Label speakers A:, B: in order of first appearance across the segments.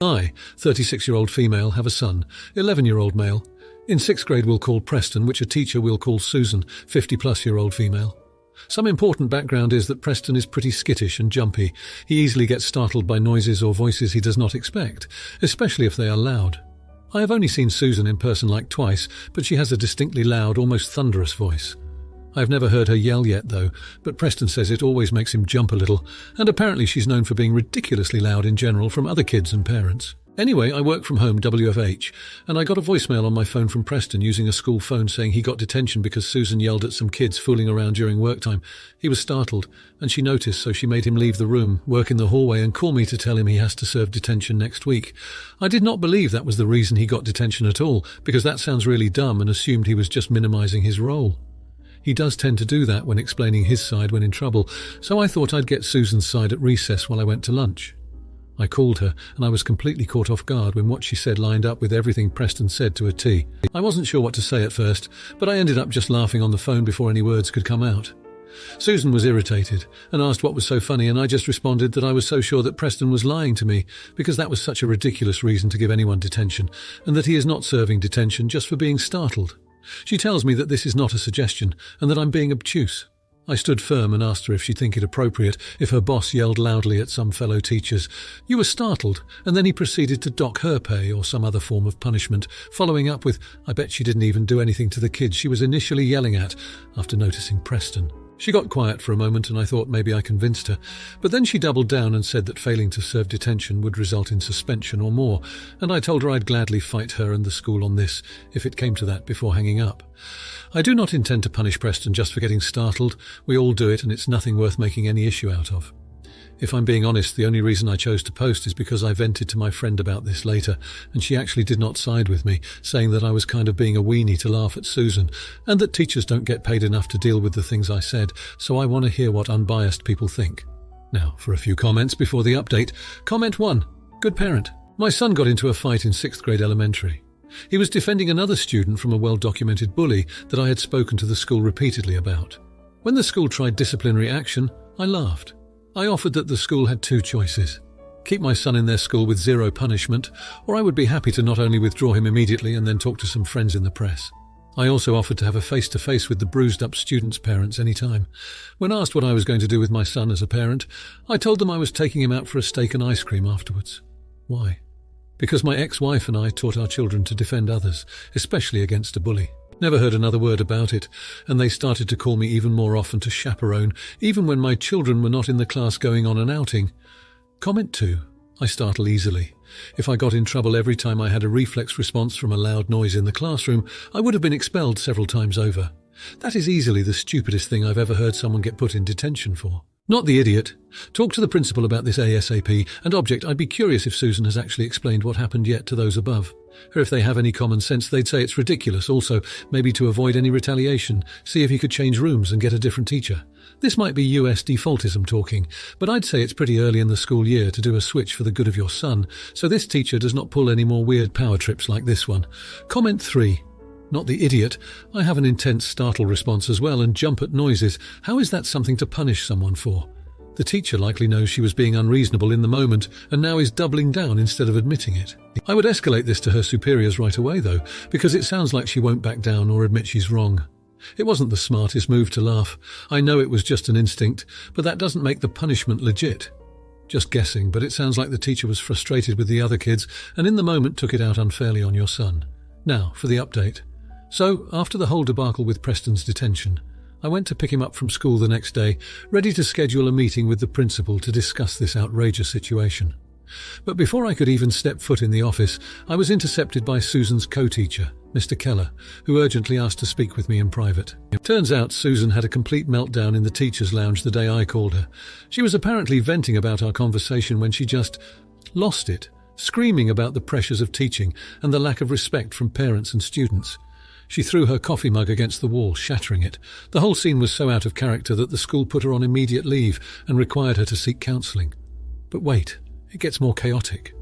A: I, 36-year-old female, have a son, 11-year-old male. In 6th grade we'll call Preston, which a teacher will call Susan, 50-plus-year-old female. Some important background is that Preston is pretty skittish and jumpy. He easily gets startled by noises or voices he does not expect, especially if they are loud. I have only seen Susan in person like twice, but she has a distinctly loud, almost thunderous voice. I have never heard her yell yet, though, but Preston says it always makes him jump a little, and apparently she's known for being ridiculously loud in general from other kids and parents. Anyway, I work from home, WFH, and I got a voicemail on my phone from Preston using a school phone saying he got detention because Susan yelled at some kids fooling around during work time. He was startled, and she noticed, so she made him leave the room, work in the hallway, and call me to tell him he has to serve detention next week. I did not believe that was the reason he got detention at all, because that sounds really dumb, and assumed he was just minimizing his role. He does tend to do that when explaining his side when in trouble, so I thought I'd get Susan's side at recess while I went to lunch. I called her, and I was completely caught off guard when what she said lined up with everything Preston said to a T. I wasn't sure what to say at first, but I ended up just laughing on the phone before any words could come out. Susan was irritated and asked what was so funny, and I just responded that I was so sure that Preston was lying to me because that was such a ridiculous reason to give anyone detention, and that he is not serving detention just for being startled. She tells me that this is not a suggestion and that I'm being obtuse. I stood firm and asked her if she'd think it appropriate if her boss yelled loudly at some fellow teachers. You were startled, and then he proceeded to dock her pay or some other form of punishment, following up with, I bet she didn't even do anything to the kids she was initially yelling at, after noticing Preston. She got quiet for a moment and I thought maybe I convinced her, but then she doubled down and said that failing to serve detention would result in suspension or more, and I told her I'd gladly fight her and the school on this, if it came to that, before hanging up. I do not intend to punish Preston just for getting startled. We all do it, and it's nothing worth making any issue out of. If I'm being honest, the only reason I chose to post is because I vented to my friend about this later, and she actually did not side with me, saying that I was kind of being a weenie to laugh at Susan, and that teachers don't get paid enough to deal with the things I said, so I want to hear what unbiased people think. Now, for a few comments before the update. Comment 1. Good parent. My son got into a fight in 6th grade elementary. He was defending another student from a well-documented bully that I had spoken to the school repeatedly about. When the school tried disciplinary action, I laughed. I offered that the school had 2 choices: keep my son in their school with 0 punishment, or I would be happy to not only withdraw him immediately and then talk to some friends in the press. I also offered to have a face-to-face with the bruised-up students' parents any time. When asked what I was going to do with my son as a parent, I told them I was taking him out for a steak and ice cream afterwards. Why? Because my ex-wife and I taught our children to defend others, especially against a bully. Never heard another word about it, and they started to call me even more often to chaperone, even when my children were not in the class going on an outing. Comment 2. I startle easily. If I got in trouble every time I had a reflex response from a loud noise in the classroom, I would have been expelled several times over. That is easily the stupidest thing I've ever heard someone get put in detention for. Not the idiot. Talk to the principal about this ASAP, and object, I'd be curious if Susan has actually explained what happened yet to those above. Or if they have any common sense, they'd say it's ridiculous. Also, maybe to avoid any retaliation, see if he could change rooms and get a different teacher. This might be US defaultism talking, but I'd say it's pretty early in the school year to do a switch for the good of your son, so this teacher does not pull any more weird power trips like this one. Comment 3. Not the idiot. I have an intense startle response as well and jump at noises. How is that something to punish someone for? The teacher likely knows she was being unreasonable in the moment and now is doubling down instead of admitting it. I would escalate this to her superiors right away though, because it sounds like she won't back down or admit she's wrong. It wasn't the smartest move to laugh. I know it was just an instinct, but that doesn't make the punishment legit. Just guessing, but it sounds like the teacher was frustrated with the other kids and in the moment took it out unfairly on your son. Now, for the update. So, after the whole debacle with Preston's detention, I went to pick him up from school the next day, ready to schedule a meeting with the principal to discuss this outrageous situation. But before I could even step foot in the office, I was intercepted by Susan's co-teacher, Mr. Keller, who urgently asked to speak with me in private. It turns out Susan had a complete meltdown in the teacher's lounge the day I called her. She was apparently venting about our conversation when she just lost it, screaming about the pressures of teaching and the lack of respect from parents and students. She threw her coffee mug against the wall, shattering it. The whole scene was so out of character that the school put her on immediate leave and required her to seek counselling. But wait, it gets more chaotic.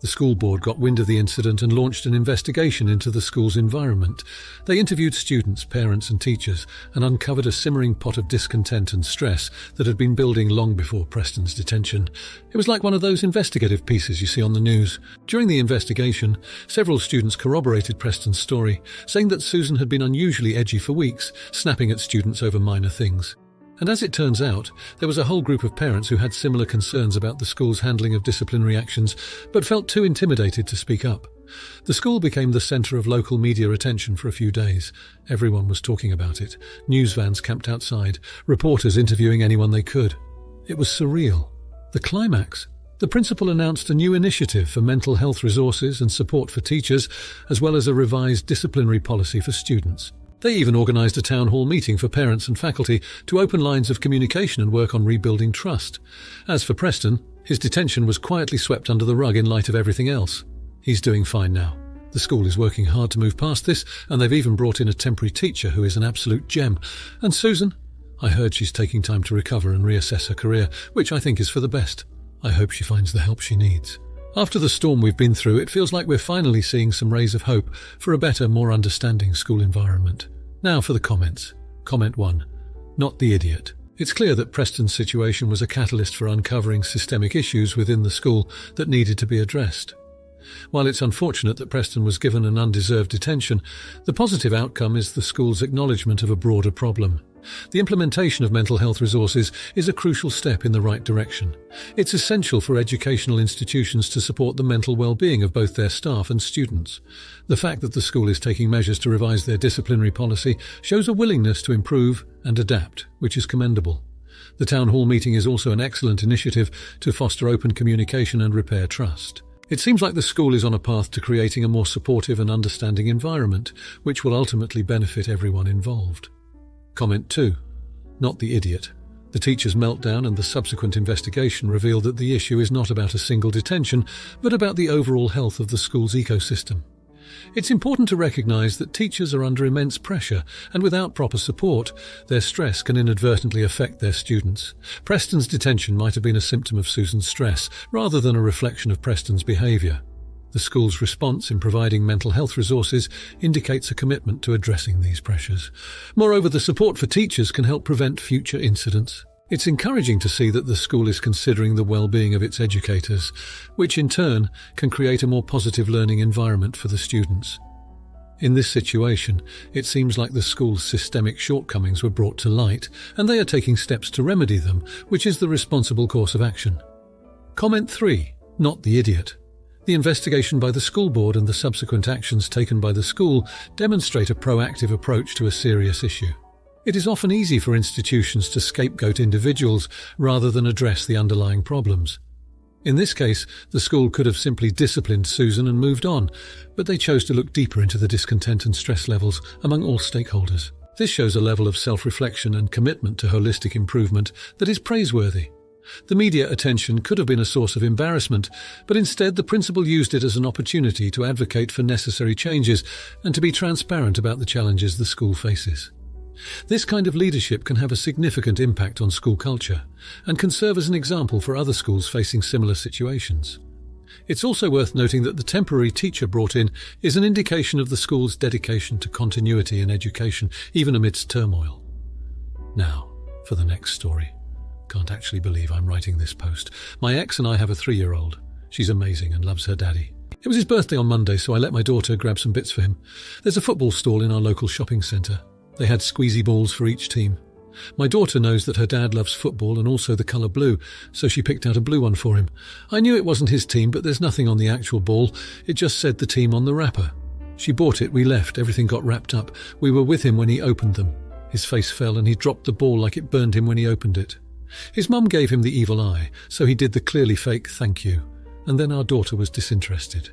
A: The school board got wind of the incident and launched an investigation into the school's environment. They interviewed students, parents and teachers and uncovered a simmering pot of discontent and stress that had been building long before Preston's detention. It was like one of those investigative pieces you see on the news. During the investigation, several students corroborated Preston's story, saying that Susan had been unusually edgy for weeks, snapping at students over minor things. And as it turns out, there was a whole group of parents who had similar concerns about the school's handling of disciplinary actions, but felt too intimidated to speak up. The school became the centre of local media attention for a few days. Everyone was talking about it. News vans camped outside, reporters interviewing anyone they could. It was surreal. The climax. The principal announced a new initiative for mental health resources and support for teachers, as well as a revised disciplinary policy for students. They even organised a town hall meeting for parents and faculty to open lines of communication and work on rebuilding trust. As for Preston, his detention was quietly swept under the rug in light of everything else. He's doing fine now. The school is working hard to move past this, and they've even brought in a temporary teacher who is an absolute gem. And Susan? I heard she's taking time to recover and reassess her career, which I think is for the best. I hope she finds the help she needs. After the storm we've been through, it feels like we're finally seeing some rays of hope for a better, more understanding school environment. Now for the comments. Comment 1. Not the idiot. It's clear that Preston's situation was a catalyst for uncovering systemic issues within the school that needed to be addressed. While it's unfortunate that Preston was given an undeserved detention, the positive outcome is the school's acknowledgement of a broader problem. The implementation of mental health resources is a crucial step in the right direction. It's essential for educational institutions to support the mental well-being of both their staff and students. The fact that the school is taking measures to revise their disciplinary policy shows a willingness to improve and adapt, which is commendable. The town hall meeting is also an excellent initiative to foster open communication and repair trust. It seems like the school is on a path to creating a more supportive and understanding environment, which will ultimately benefit everyone involved. Comment 2. Not the idiot. The teacher's meltdown and the subsequent investigation revealed that the issue is not about a single detention, but about the overall health of the school's ecosystem. It's important to recognise that teachers are under immense pressure, and without proper support, their stress can inadvertently affect their students. Preston's detention might have been a symptom of Susan's stress, rather than a reflection of Preston's behaviour. The school's response in providing mental health resources indicates a commitment to addressing these pressures. Moreover, the support for teachers can help prevent future incidents. It's encouraging to see that the school is considering the well-being of its educators, which in turn can create a more positive learning environment for the students. In this situation, it seems like the school's systemic shortcomings were brought to light, and they are taking steps to remedy them, which is the responsible course of action. Comment 3. Not the idiot. The investigation by the school board and the subsequent actions taken by the school demonstrate a proactive approach to a serious issue. It is often easy for institutions to scapegoat individuals rather than address the underlying problems. In this case, the school could have simply disciplined Susan and moved on, but they chose to look deeper into the discontent and stress levels among all stakeholders. This shows a level of self-reflection and commitment to holistic improvement that is praiseworthy. The media attention could have been a source of embarrassment, but instead the principal used it as an opportunity to advocate for necessary changes and to be transparent about the challenges the school faces. This kind of leadership can have a significant impact on school culture and can serve as an example for other schools facing similar situations. It's also worth noting that the temporary teacher brought in is an indication of the school's dedication to continuity in education, even amidst turmoil. Now, for the next story. Can't actually believe I'm writing this post. My ex and I have a 3-year-old. She's amazing and loves her daddy. It was his birthday on Monday, so I let my daughter grab some bits for him. There's a football stall in our local shopping centre. They had squeezy balls for each team. My daughter knows that her dad loves football and also the colour blue, so she picked out a blue one for him. I knew it wasn't his team, but there's nothing on the actual ball. It just said the team on the wrapper. She bought it, we left, everything got wrapped up. We were with him when he opened them. His face fell and he dropped the ball like it burned him when he opened it. His mum gave him the evil eye, so he did the clearly fake thank you, and then our daughter was disinterested.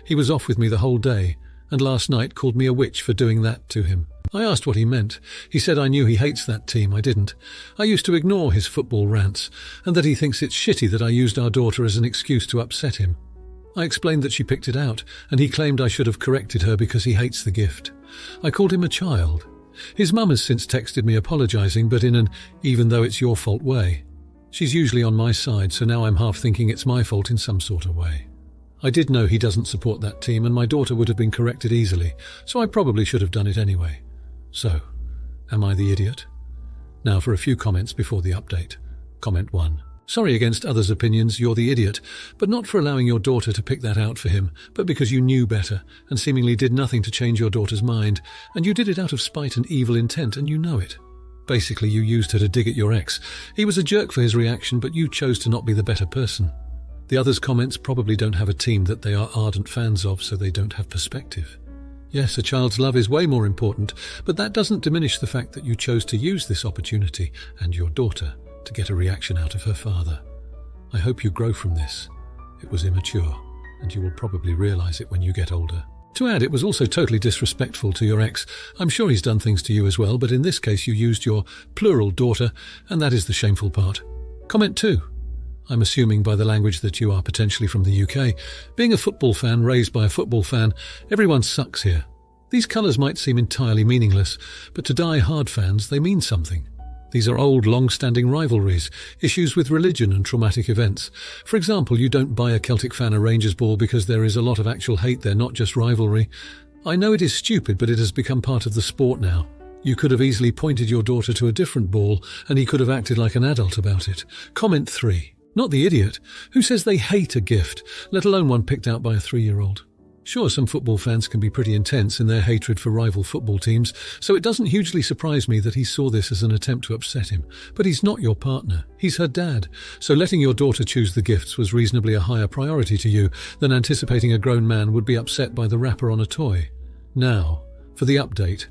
A: He was off with me the whole day, and last night called me a witch for doing that to him. I asked what he meant. He said I knew he hates that team. I didn't. I used to ignore his football rants, and that he thinks it's shitty that I used our daughter as an excuse to upset him. I explained that she picked it out, and he claimed I should have corrected her because he hates the gift. I called him a child. His mum has since texted me apologising, but in an even though it's your fault way. She's usually on my side, so now I'm half thinking it's my fault in some sort of way. I did know he doesn't support that team and my daughter would have been corrected easily, so I probably should have done it anyway. So, am I the idiot? Now for a few comments before the update. Comment 1. Sorry against others' opinions, you're the idiot, but not for allowing your daughter to pick that out for him, but because you knew better and seemingly did nothing to change your daughter's mind, and you did it out of spite and evil intent, and you know it. Basically, you used her to dig at your ex. He was a jerk for his reaction, but you chose to not be the better person. The others' comments probably don't have a team that they are ardent fans of, so they don't have perspective. Yes, a child's love is way more important, but that doesn't diminish the fact that you chose to use this opportunity and your daughter to get a reaction out of her father. I hope you grow from this. It was immature, and you will probably realize it when you get older. To add, it was also totally disrespectful to your ex. I'm sure he's done things to you as well, but in this case you used your plural daughter, and that is the shameful part. Comment 2. I'm assuming by the language that you are potentially from the UK. Being a football fan raised by a football fan, everyone sucks here. These colours might seem entirely meaningless, but to die-hard fans, they mean something. These are old, long-standing rivalries, issues with religion and traumatic events. For example, you don't buy a Celtic fan a Rangers ball because there is a lot of actual hate there, not just rivalry. I know it is stupid, but it has become part of the sport now. You could have easily pointed your daughter to a different ball, and he could have acted like an adult about it. Comment 3. Not the idiot. Who says they hate a gift, let alone one picked out by a 3-year-old? Sure, some football fans can be pretty intense in their hatred for rival football teams, so it doesn't hugely surprise me that he saw this as an attempt to upset him. But he's not your partner. He's her dad. So letting your daughter choose the gifts was reasonably a higher priority to you than anticipating a grown man would be upset by the wrapper on a toy. Now, for the update.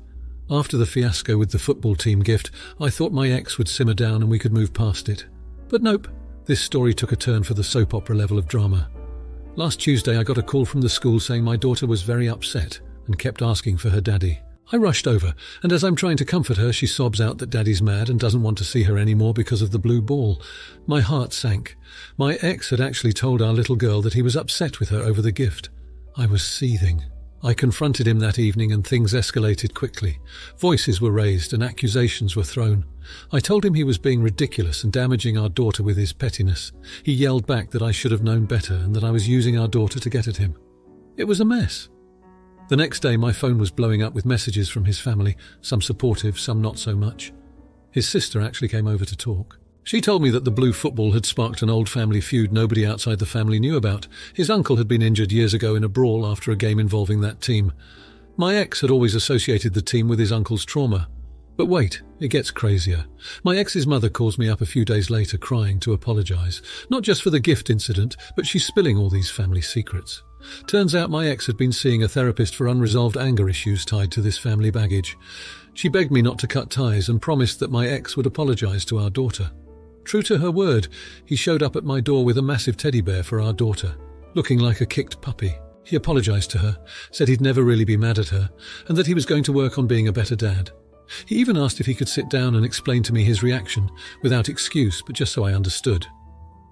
A: After the fiasco with the football team gift, I thought my ex would simmer down and we could move past it. But nope. This story took a turn for the soap opera level of drama. Last Tuesday I got a call from the school saying my daughter was very upset and kept asking for her daddy. I rushed over, and as I'm trying to comfort her, she sobs out that daddy's mad and doesn't want to see her anymore because of the blue ball. My heart sank. My ex had actually told our little girl that he was upset with her over the gift. I was seething. I confronted him that evening and things escalated quickly. Voices were raised and accusations were thrown. I told him he was being ridiculous and damaging our daughter with his pettiness. He yelled back that I should have known better and that I was using our daughter to get at him. It was a mess. The next day my phone was blowing up with messages from his family, some supportive, some not so much. His sister actually came over to talk. She told me that the blue football had sparked an old family feud nobody outside the family knew about. His uncle had been injured years ago in a brawl after a game involving that team. My ex had always associated the team with his uncle's trauma. But wait, it gets crazier. My ex's mother calls me up a few days later crying to apologise, not just for the gift incident, but she's spilling all these family secrets. Turns out my ex had been seeing a therapist for unresolved anger issues tied to this family baggage. She begged me not to cut ties and promised that my ex would apologise to our daughter. True to her word, he showed up at my door with a massive teddy bear for our daughter, looking like a kicked puppy. He apologised to her, said he'd never really be mad at her, and that he was going to work on being a better dad. He even asked if he could sit down and explain to me his reaction, without excuse, but just so I understood.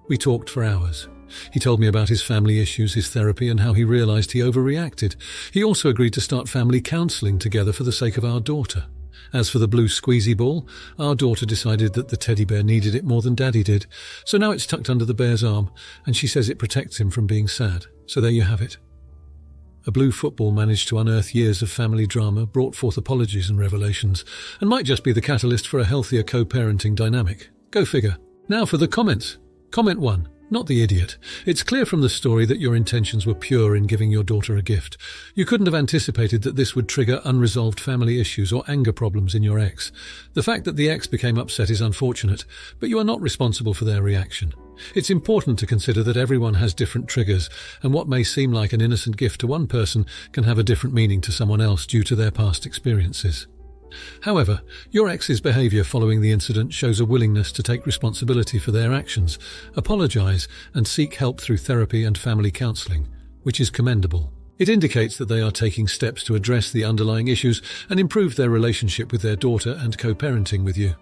A: We talked for hours. He told me about his family issues, his therapy, and how he realised he overreacted. He also agreed to start family counselling together for the sake of our daughter. As for the blue squeezy ball, our daughter decided that the teddy bear needed it more than Daddy did, so now it's tucked under the bear's arm, and she says it protects him from being sad. So there you have it. A blue football managed to unearth years of family drama, brought forth apologies and revelations, and might just be the catalyst for a healthier co-parenting dynamic. Go figure. Now for the comments. Comment 1. Not the idiot. It's clear from the story that your intentions were pure in giving your daughter a gift. You couldn't have anticipated that this would trigger unresolved family issues or anger problems in your ex. The fact that the ex became upset is unfortunate, but you are not responsible for their reaction. It's important to consider that everyone has different triggers, and what may seem like an innocent gift to one person can have a different meaning to someone else due to their past experiences. However, your ex's behaviour following the incident shows a willingness to take responsibility for their actions, apologise, and seek help through therapy and family counselling, which is commendable. It indicates that they are taking steps to address the underlying issues and improve their relationship with their daughter and co-parenting with you.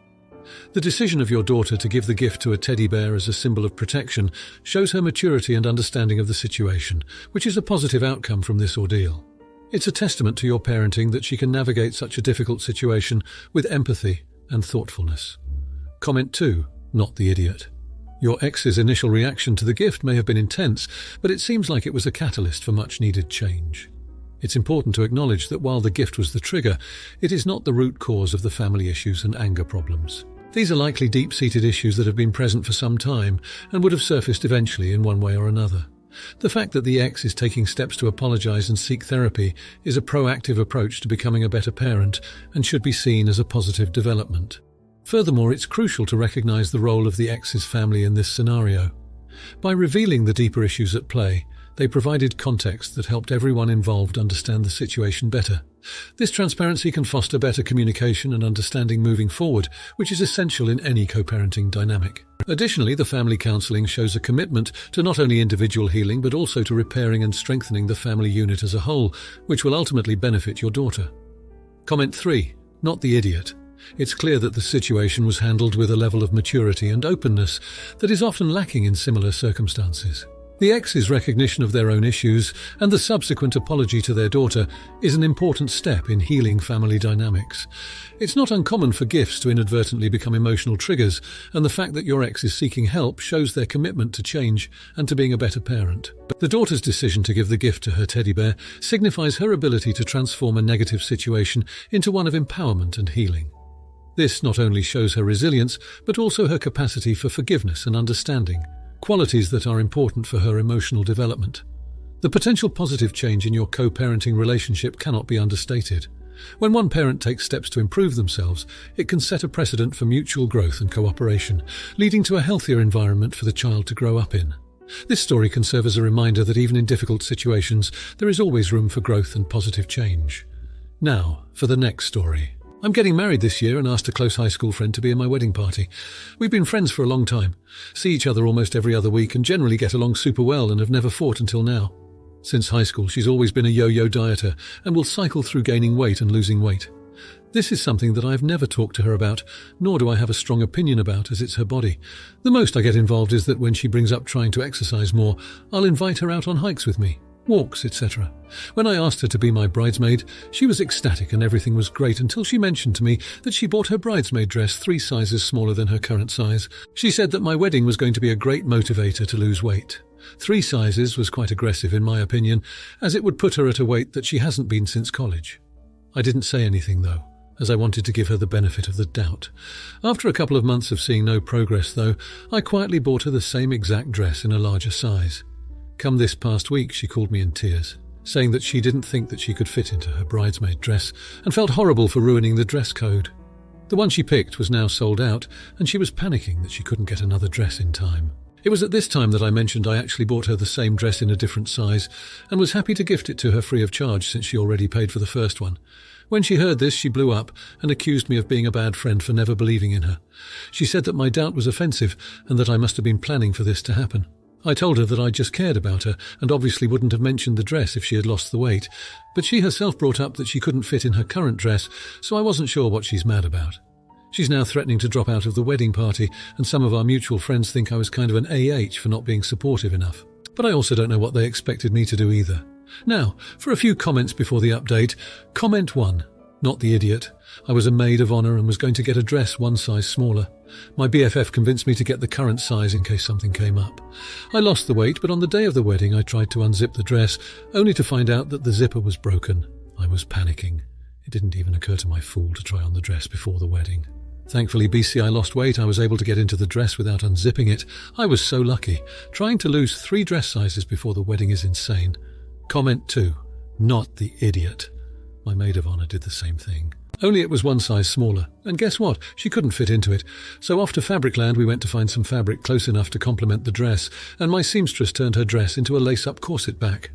A: The decision of your daughter to give the gift to a teddy bear as a symbol of protection shows her maturity and understanding of the situation, which is a positive outcome from this ordeal. It's a testament to your parenting that she can navigate such a difficult situation with empathy and thoughtfulness. Comment 2. Not the idiot. Your ex's initial reaction to the gift may have been intense, but it seems like it was a catalyst for much-needed change. It's important to acknowledge that while the gift was the trigger, it is not the root cause of the family issues and anger problems. These are likely deep-seated issues that have been present for some time and would have surfaced eventually in one way or another. The fact that the ex is taking steps to apologize and seek therapy is a proactive approach to becoming a better parent and should be seen as a positive development. Furthermore, it's crucial to recognize the role of the ex's family in this scenario. By revealing the deeper issues at play, they provided context that helped everyone involved understand the situation better. This transparency can foster better communication and understanding moving forward, which is essential in any co-parenting dynamic. Additionally, the family counseling shows a commitment to not only individual healing but also to repairing and strengthening the family unit as a whole, which will ultimately benefit your daughter. Comment 3. Not the idiot. It's clear that the situation was handled with a level of maturity and openness that is often lacking in similar circumstances. The ex's recognition of their own issues and the subsequent apology to their daughter is an important step in healing family dynamics. It's not uncommon for gifts to inadvertently become emotional triggers, and the fact that your ex is seeking help shows their commitment to change and to being a better parent. The daughter's decision to give the gift to her teddy bear signifies her ability to transform a negative situation into one of empowerment and healing. This not only shows her resilience, but also her capacity for forgiveness and understanding, qualities that are important for her emotional development. The potential positive change in your co-parenting relationship cannot be understated. When one parent takes steps to improve themselves, it can set a precedent for mutual growth and cooperation, leading to a healthier environment for the child to grow up in. This story can serve as a reminder that even in difficult situations, there is always room for growth and positive change. Now, for the next story. I'm getting married this year and asked a close high school friend to be in my wedding party. We've been friends for a long time, see each other almost every other week and generally get along super well and have never fought until now. Since high school, she's always been a yo-yo dieter and will cycle through gaining weight and losing weight. This is something that I've never talked to her about, nor do I have a strong opinion about, as it's her body. The most I get involved is that when she brings up trying to exercise more, I'll invite her out on hikes with me, walks, etc. When I asked her to be my bridesmaid, she was ecstatic and everything was great until she mentioned to me that she bought her bridesmaid dress 3 sizes smaller than her current size. She said that my wedding was going to be a great motivator to lose weight. 3 sizes was quite aggressive in my opinion, as it would put her at a weight that she hasn't been since college. I didn't say anything though, as I wanted to give her the benefit of the doubt. After a couple of months of seeing no progress though, I quietly bought her the same exact dress in a larger size. Come this past week, she called me in tears, saying that she didn't think that she could fit into her bridesmaid dress and felt horrible for ruining the dress code. The one she picked was now sold out, and she was panicking that she couldn't get another dress in time. It was at this time that I mentioned I actually bought her the same dress in a different size and was happy to gift it to her free of charge since she already paid for the first one. When she heard this, she blew up and accused me of being a bad friend for never believing in her. She said that my doubt was offensive and that I must have been planning for this to happen. I told her that I just cared about her and obviously wouldn't have mentioned the dress if she had lost the weight, but she herself brought up that she couldn't fit in her current dress, so I wasn't sure what she's mad about. She's now threatening to drop out of the wedding party, and some of our mutual friends think I was kind of an AH for not being supportive enough. But I also don't know what they expected me to do either. Now, for a few comments before the update. Comment 1. Not the idiot. I was a maid of honour and was going to get a dress 1 size smaller. My BFF convinced me to get the current size in case something came up. I lost the weight, but on the day of the wedding I tried to unzip the dress, only to find out that the zipper was broken. I was panicking. It didn't even occur to my fool to try on the dress before the wedding. Thankfully, BC, I lost weight. I was able to get into the dress without unzipping it. I was so lucky. Trying to lose 3 dress sizes before the wedding is insane. Comment 2. Not the idiot. My maid of honour did the same thing. Only it was 1 size smaller. And guess what? She couldn't fit into it. So off to Fabricland we went to find some fabric close enough to complement the dress, and my seamstress turned her dress into a lace-up corset back.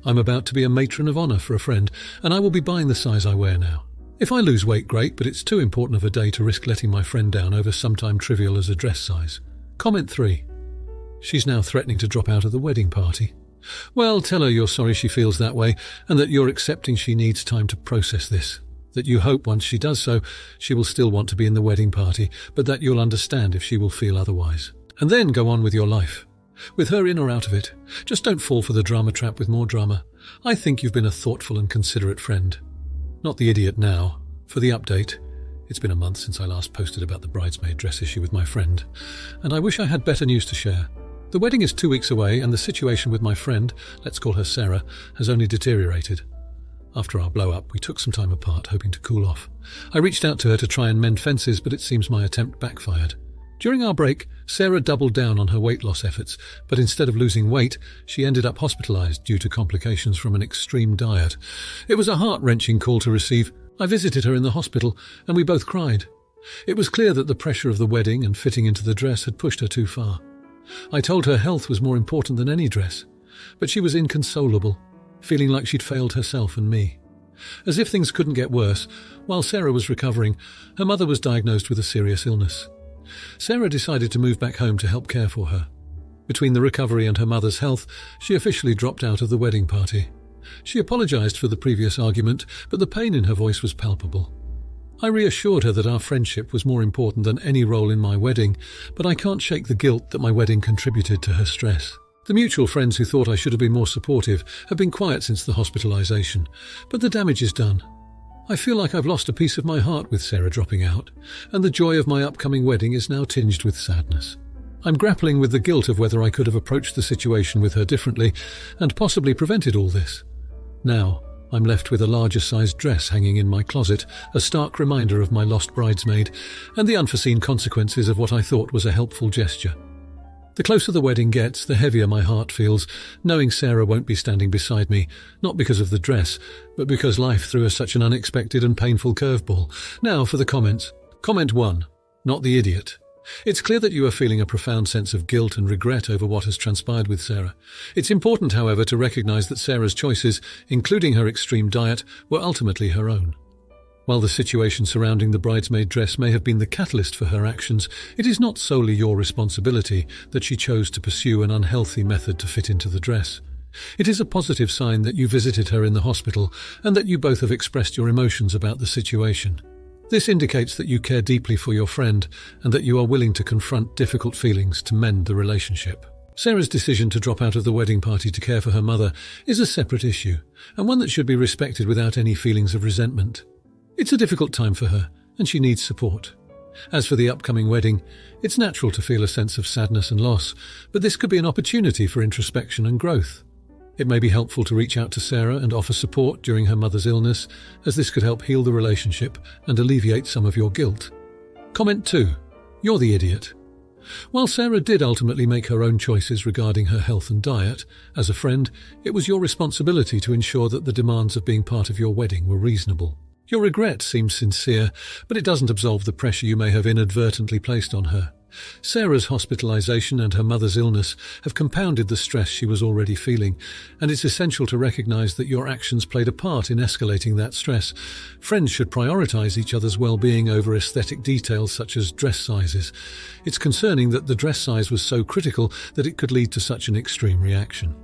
A: I'm about to be a matron of honour for a friend, and I will be buying the size I wear now. If I lose weight, great, but it's too important of a day to risk letting my friend down over sometime trivial as a dress size. Comment 3. She's now threatening to drop out of the wedding party. Well, tell her you're sorry she feels that way, and that you're accepting she needs time to process this. That you hope once she does so, she will still want to be in the wedding party, but that you'll understand if she will feel otherwise. And then go on with your life. With her in or out of it, just don't fall for the drama trap with more drama. I think you've been a thoughtful and considerate friend. Not the idiot now. For the update. It's been a month since I last posted about the bridesmaid dress issue with my friend, and I wish I had better news to share. The wedding is 2 weeks away, and the situation with my friend, let's call her Sarah, has only deteriorated. After our blow-up, we took some time apart, hoping to cool off. I reached out to her to try and mend fences, but it seems my attempt backfired. During our break, Sarah doubled down on her weight loss efforts, but instead of losing weight, she ended up hospitalized due to complications from an extreme diet. It was a heart-wrenching call to receive. I visited her in the hospital, and we both cried. It was clear that the pressure of the wedding and fitting into the dress had pushed her too far. I told her health was more important than any dress, but she was inconsolable, feeling like she'd failed herself and me. As if things couldn't get worse, while Sarah was recovering, her mother was diagnosed with a serious illness. Sarah decided to move back home to help care for her. Between the recovery and her mother's health, she officially dropped out of the wedding party. She apologized for the previous argument, but the pain in her voice was palpable. I reassured her that our friendship was more important than any role in my wedding, but I can't shake the guilt that my wedding contributed to her stress. The mutual friends who thought I should have been more supportive have been quiet since the hospitalization, but the damage is done. I feel like I've lost a piece of my heart with Sarah dropping out, and the joy of my upcoming wedding is now tinged with sadness. I'm grappling with the guilt of whether I could have approached the situation with her differently and possibly prevented all this. Now, I'm left with a larger-sized dress hanging in my closet, a stark reminder of my lost bridesmaid, and the unforeseen consequences of what I thought was a helpful gesture. The closer the wedding gets, the heavier my heart feels, knowing Sarah won't be standing beside me, not because of the dress, but because life threw us such an unexpected and painful curveball. Now for the comments. Comment 1. Not the idiot. It's clear that you are feeling a profound sense of guilt and regret over what has transpired with Sarah. It's important, however, to recognize that Sarah's choices, including her extreme diet, were ultimately her own. While the situation surrounding the bridesmaid dress may have been the catalyst for her actions, it is not solely your responsibility that she chose to pursue an unhealthy method to fit into the dress. It is a positive sign that you visited her in the hospital and that you both have expressed your emotions about the situation. This indicates that you care deeply for your friend and that you are willing to confront difficult feelings to mend the relationship. Sarah's decision to drop out of the wedding party to care for her mother is a separate issue, and one that should be respected without any feelings of resentment. It's a difficult time for her, and she needs support. As for the upcoming wedding, it's natural to feel a sense of sadness and loss, but this could be an opportunity for introspection and growth. It may be helpful to reach out to Sarah and offer support during her mother's illness, as this could help heal the relationship and alleviate some of your guilt. Comment 2. You're the idiot. While Sarah did ultimately make her own choices regarding her health and diet, as a friend, it was your responsibility to ensure that the demands of being part of your wedding were reasonable. Your regret seems sincere, but it doesn't absolve the pressure you may have inadvertently placed on her. Sarah's hospitalization and her mother's illness have compounded the stress she was already feeling, and it's essential to recognize that your actions played a part in escalating that stress. Friends should prioritize each other's well-being over aesthetic details such as dress sizes. It's concerning that the dress size was so critical that it could lead to such an extreme reaction.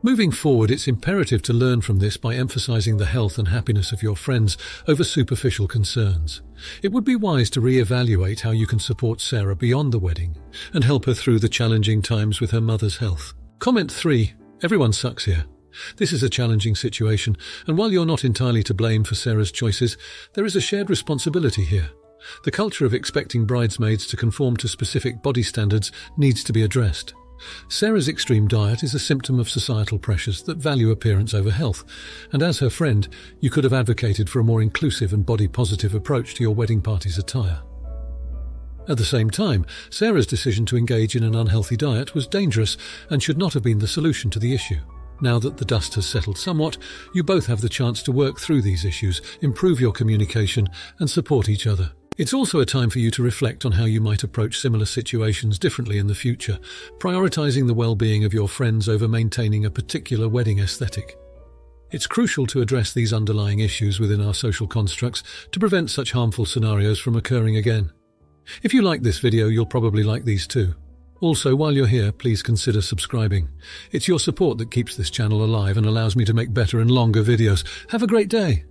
A: Moving forward, it's imperative to learn from this by emphasizing the health and happiness of your friends over superficial concerns. It would be wise to re-evaluate how you can support Sarah beyond the wedding and help her through the challenging times with her mother's health. Comment 3. Everyone sucks here. This is a challenging situation, and while you're not entirely to blame for Sarah's choices, there is a shared responsibility here. The culture of expecting bridesmaids to conform to specific body standards needs to be addressed. Sarah's extreme diet is a symptom of societal pressures that value appearance over health, and as her friend, you could have advocated for a more inclusive and body-positive approach to your wedding party's attire. At the same time, Sarah's decision to engage in an unhealthy diet was dangerous and should not have been the solution to the issue. Now that the dust has settled somewhat, you both have the chance to work through these issues, improve your communication, and support each other. It's also a time for you to reflect on how you might approach similar situations differently in the future, prioritizing the well-being of your friends over maintaining a particular wedding aesthetic. It's crucial to address these underlying issues within our social constructs to prevent such harmful scenarios from occurring again. If you like this video, you'll probably like these too. Also, while you're here, please consider subscribing. It's your support that keeps this channel alive and allows me to make better and longer videos. Have a great day!